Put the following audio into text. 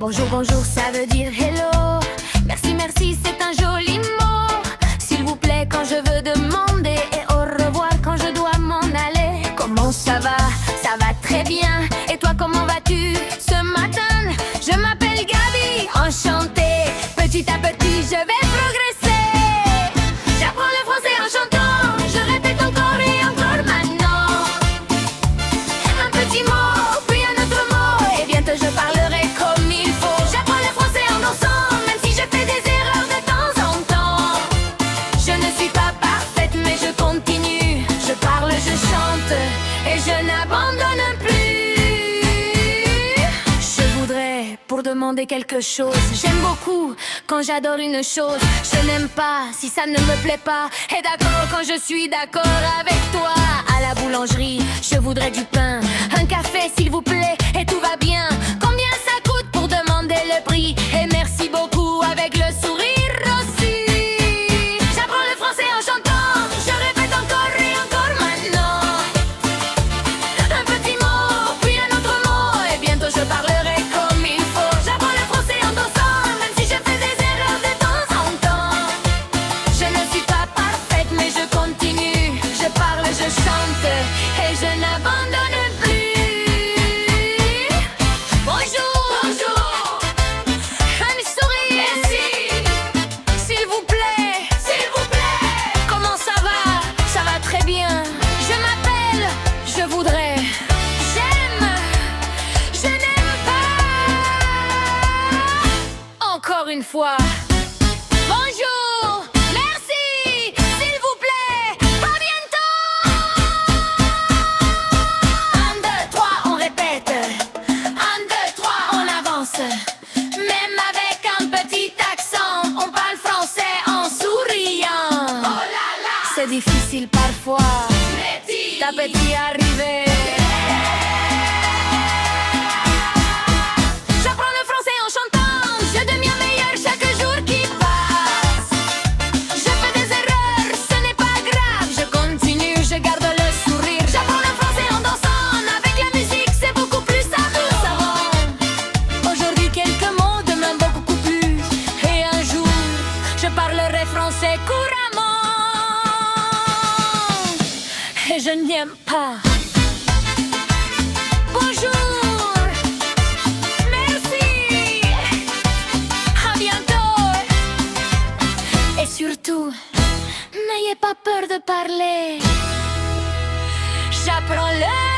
Bonjour, bonjour, ça veut dire hello. Merci, merci, c'est un joli mot. S'il vous plaît, quand je veux demander. Et au revoir quand je dois m'en aller. Comment ça va? Ça va très bien. Et toi, comment vas-tu ce matin? Je m'appelle Gabi, enchantée. Petit à petit, je vais progresser. J'apprends le français en chantant. Je répète encore et encore maintenant. Un petit mot, puis un autre mot. Et bientôt je parlerai comme il faut. J'apprends le français en dansant, même si je fais des erreurs de temps en temps. Je ne suis pas parfaite, mais je continue. Je parle, je chante et je n'abandonne plus. Je voudrais pour demander quelque chose. J'aime beaucoup quand j'adore une chose. Je n'aime pas si ça ne me plaît pas. Et d'accord quand je suis d'accord avec toi. À la boulangerie, je voudrais du pain, un café s'il vous plaît, et tout va bien. Combien ça coûte pour demander le prix? Et merci beaucoup avec le sourire aussi. J'apprends le français en chantant. Je répète encore et encore maintenant. Un petit mot, puis un autre mot. Et bientôt je parlerai comme il faut. J'apprends le français en dansant, même si je fais des erreurs de temps en temps. Je ne suis pas parfaite, mais je continue. Je parle, je chante et je n'abandonne plus. Bonjour, bonjour. Un sourire, merci. S'il vous plaît, s'il vous plaît. Comment ça va? Ça va très bien. Je m'appelle, je voudrais. J'aime, je n'aime pas. Encore une fois. Bonjour, merci, s'il vous plaît. À bientôt. 1, 2, 3, on répète. 1, 2, 3, on avance. Même avec un petit accent, on parle français en souriant. Oh là là, c'est difficile parfois. Ta petit arrivé. J'apprends le français en chantant. Je deviens meilleur chaque jour qui passe. Je fais des erreurs, ce n'est pas grave. Je continue, je garde le sourire. J'apprends le français en dansant. Avec la musique, c'est beaucoup plus savant. Aujourd'hui, quelques mots, demain beaucoup plus. Et un jour, je parlerai français couramment. Et je n'aime pas. Bonjour, merci, à bientôt. Et surtout, n'ayez pas peur de parler. J'apprends le